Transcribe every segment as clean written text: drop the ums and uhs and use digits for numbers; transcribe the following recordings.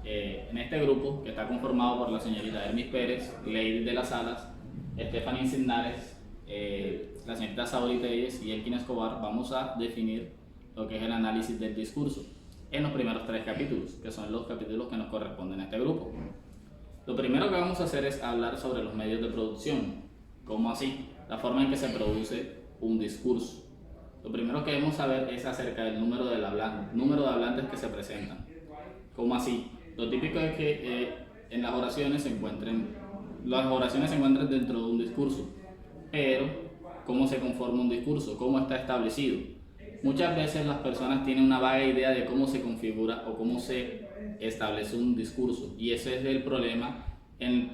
En este grupo, que está conformado por la señorita Hermis Pérez, Lady de las Salas, Stephanie Signares, la señorita Saori Telles y Elkin Escobar, vamos a definir lo que es el análisis del discurso en los primeros 3 capítulos, que son los capítulos que nos corresponden a este grupo. Lo primero que vamos a hacer es hablar sobre los medios de producción. ¿Cómo así? La forma en que se produce un discurso. Lo primero que debemos saber es acerca del número de hablantes que se presentan. ¿Cómo así? Lo típico es que en las oraciones se encuentren dentro de un discurso, pero ¿cómo se conforma un discurso? ¿Cómo está establecido? Muchas veces las personas tienen una vaga idea de cómo se configura o cómo se establece un discurso, y ese es el problema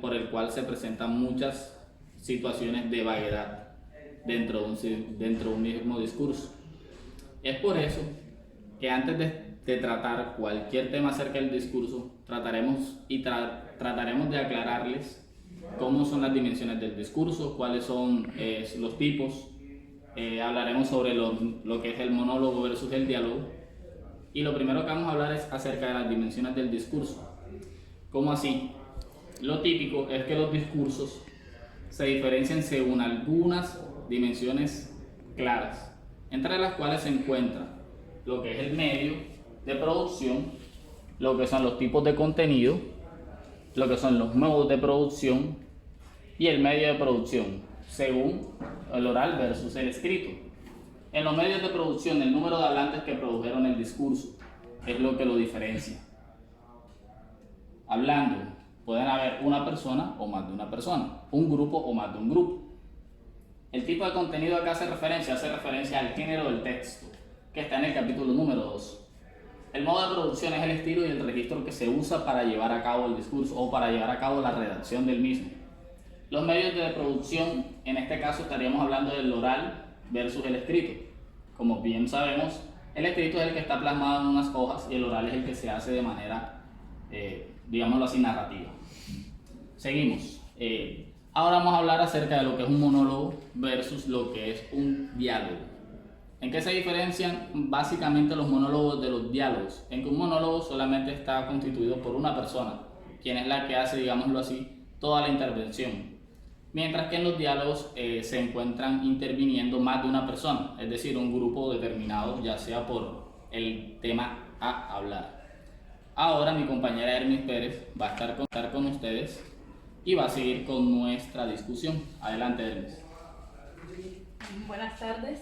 por el cual se presentan muchas situaciones de vaguedad dentro de un mismo discurso. Es por eso que antes de tratar cualquier tema acerca del discurso, trataremos de aclararles cómo son las dimensiones del discurso, cuáles son los tipos. Hablaremos sobre lo que es el monólogo versus el diálogo, y lo primero que vamos a hablar es acerca de las dimensiones del discurso. ¿Cómo así? Lo típico es que los discursos se diferencian según algunas dimensiones claras, entre las cuales se encuentra lo que es el medio de producción, lo que son los tipos de contenido, lo que son los modos de producción y el medio de producción, según el oral versus el escrito. En los medios de producción, el número de hablantes que produjeron el discurso es lo que lo diferencia. Hablando, pueden haber una persona o más de una persona, un grupo o más de un grupo. El tipo de contenido acá hace referencia al género del texto, que está en el capítulo número 2. El modo de producción es el estilo y el registro que se usa para llevar a cabo el discurso o para llevar a cabo la redacción del mismo. Los medios de producción, en este caso estaríamos hablando del oral versus el escrito. Como bien sabemos, el escrito es el que está plasmado en unas hojas y el oral es el que se hace de manera, digámoslo así, narrativa. Seguimos. Ahora vamos a hablar acerca de lo que es un monólogo versus lo que es un diálogo. ¿En qué se diferencian básicamente los monólogos de los diálogos? En que un monólogo solamente está constituido por una persona, quien es la que hace, digámoslo así, toda la intervención. Mientras que en los diálogos se encuentran interviniendo más de una persona, es decir, un grupo determinado, ya sea por el tema a hablar. Ahora mi compañera Hermis Pérez va a estar con ustedes y va a seguir con nuestra discusión. Adelante, Hermis. Buenas tardes.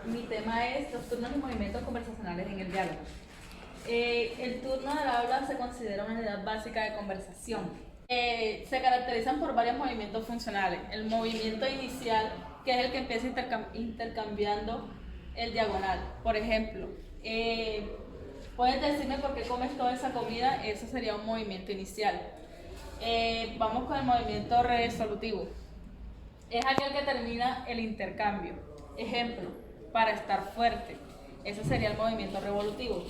Mi tema es los turnos y movimientos conversacionales en el diálogo. El turno del habla se considera una unidad básica de conversación. Se caracterizan por varios movimientos funcionales. El movimiento inicial, que es el que empieza intercambiando el diagonal. Por ejemplo, puedes decirme por qué comes toda esa comida. Eso sería un movimiento inicial. Vamos con el movimiento resolutivo. Es aquel que termina el intercambio. Ejemplo, para estar fuerte. Ese sería el movimiento revolutivo.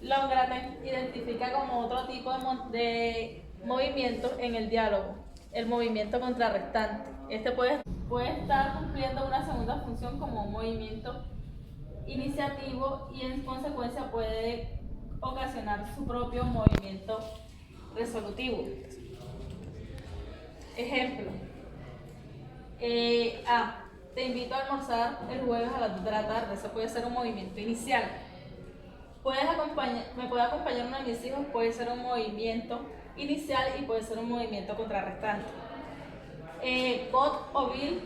Longraten identifica como otro tipo de movimiento en el diálogo, el movimiento contrarrestante. Este puede estar cumpliendo una segunda función como un movimiento iniciativo y en consecuencia puede ocasionar su propio movimiento resolutivo. Ejemplo, te invito a almorzar el jueves a las 2 de la tarde. Ese puede ser un movimiento inicial. Me puede acompañar uno de mis hijos, puede ser un movimiento inicial y puede ser un movimiento contrarrestante. Bot o Bill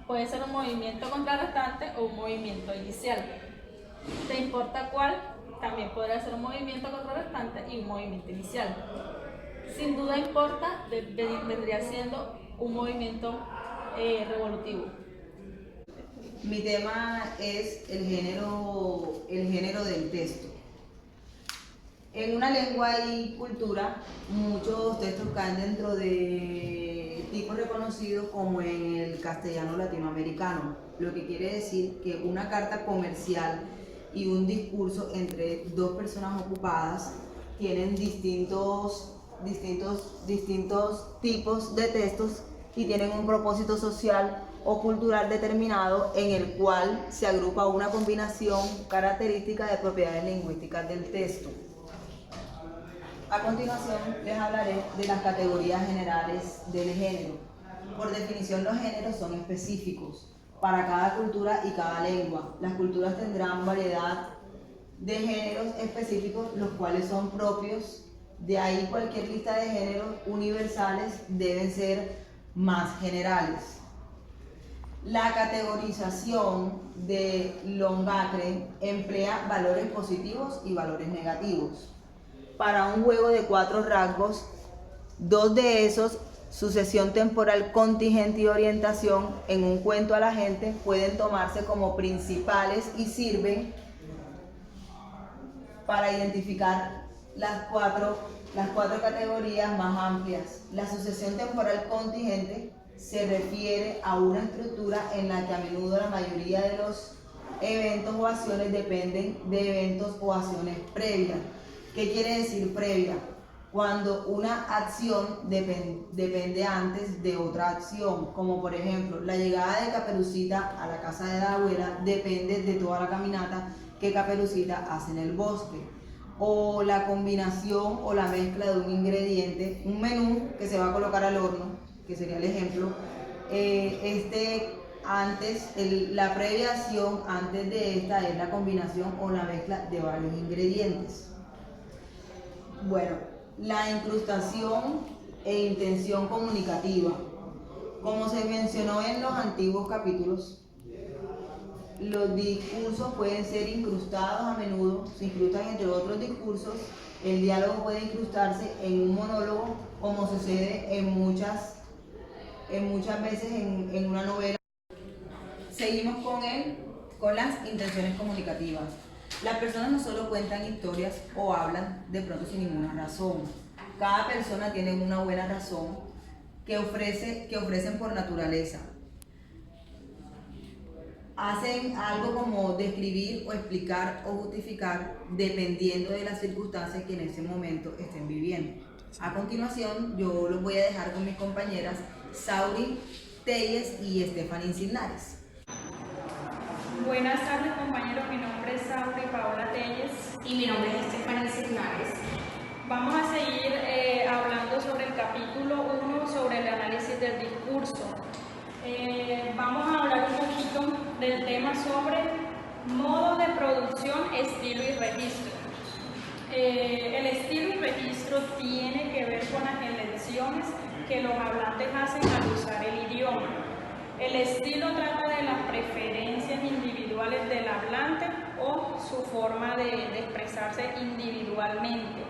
puede ser un movimiento contrarrestante o un movimiento inicial. ¿Te importa cuál? También podría ser un movimiento contrarrestante y un movimiento inicial. Sin duda importa, vendría siendo un movimiento revolutivo. Mi tema es el género del texto. En una lengua y cultura, muchos textos caen dentro de tipos reconocidos como en el castellano latinoamericano, lo que quiere decir que una carta comercial y un discurso entre dos personas ocupadas tienen distintos tipos de textos y tienen un propósito social o cultural determinado en el cual se agrupa una combinación característica de propiedades lingüísticas del texto. A continuación les hablaré de las categorías generales del género. Por definición, los géneros son específicos para cada cultura y cada lengua. Las culturas tendrán variedad de géneros específicos, los cuales son propios. De ahí cualquier lista de géneros universales deben ser más generales. La categorización de Longacre emplea valores positivos y valores negativos. Para un juego de 4 rasgos, 2 de esos, sucesión temporal, contingente y orientación, en un cuento a la gente, pueden tomarse como principales y sirven para identificar las cuatro categorías más amplias. La sucesión temporal contingente se refiere a una estructura en la que a menudo la mayoría de los eventos o acciones dependen de eventos o acciones previas. ¿Qué quiere decir previa? Cuando una acción depende antes de otra acción, como por ejemplo la llegada de Caperucita a la casa de la abuela depende de toda la caminata que Caperucita hace en el bosque, o la combinación o la mezcla de un ingrediente, un menú que se va a colocar al horno, que sería el ejemplo, la previa acción antes de esta es la combinación o la mezcla de varios ingredientes. Bueno, la incrustación e intención comunicativa. Como se mencionó en los antiguos capítulos, los discursos pueden ser incrustados a menudo, se incrustan entre otros discursos. El diálogo puede incrustarse en un monólogo, como sucede en muchas veces en una novela. Seguimos con las intenciones comunicativas. Las personas no solo cuentan historias o hablan de pronto sin ninguna razón. Cada persona tiene una buena razón que ofrecen por naturaleza. Hacen algo como describir o explicar o justificar dependiendo de las circunstancias que en ese momento estén viviendo. A continuación, yo los voy a dejar con mis compañeras Sauri Telles y Stephanie Insignares. Buenas tardes, compañeros. Mi nombre es Sauri Paola Telles y mi nombre es Stephanie Insignares. Vamos a seguir hablando sobre el capítulo 1 sobre el análisis del discurso. Vamos a hablar un poquito del tema sobre modo de producción, estilo y registro. El estilo y registro tiene que ver con las elecciones que los hablantes hacen al usar el idioma. El estilo trata de las preferencias individuales del hablante o su forma de expresarse individualmente,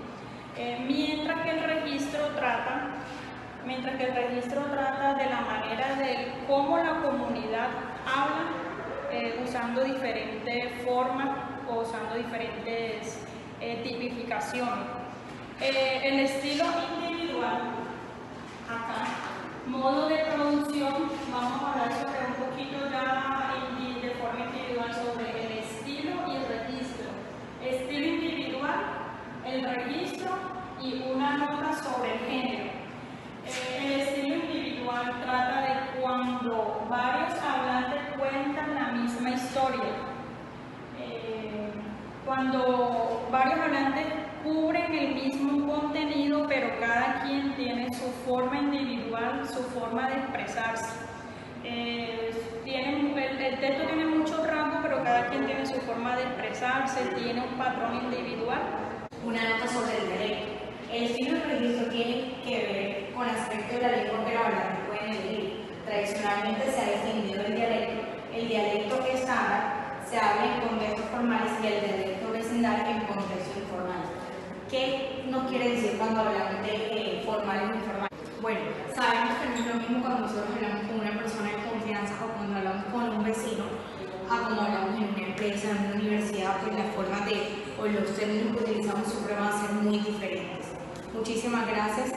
mientras que el registro trata de la manera de cómo la comunidad habla, usando diferentes formas o usando diferentes tipificaciones. El estilo individual, acá, modo de producción, vamos a hablar sobre un poquito ya de forma individual sobre el estilo y el registro. Estilo individual, el registro y una nota sobre el género. El estilo individual trata de cuando varios hablantes cuentan la misma historia. Cuando varios hablantes cubren el mismo contenido, pero cada quien tiene su forma individual, su forma de expresarse. El texto tiene muchos rasgos, pero cada quien tiene su forma de expresarse, tiene un patrón individual. Una nota sobre el dialecto. El estilo del registro tiene que ver con aspectos de la lengua que los hablantes pueden elegir. Tradicionalmente se ha distinguido el dialecto estándar se habla en contextos formales y el dialecto vecinal en contextos informales. ¿Qué nos quiere decir cuando hablamos de formales o informales? Bueno, sabemos que no es lo mismo cuando nosotros hablamos con una persona de confianza o cuando hablamos con un vecino a cuando hablamos en una empresa, en una universidad, pues las formas o los términos que utilizamos siempre van a ser muy diferentes. Muchísimas gracias.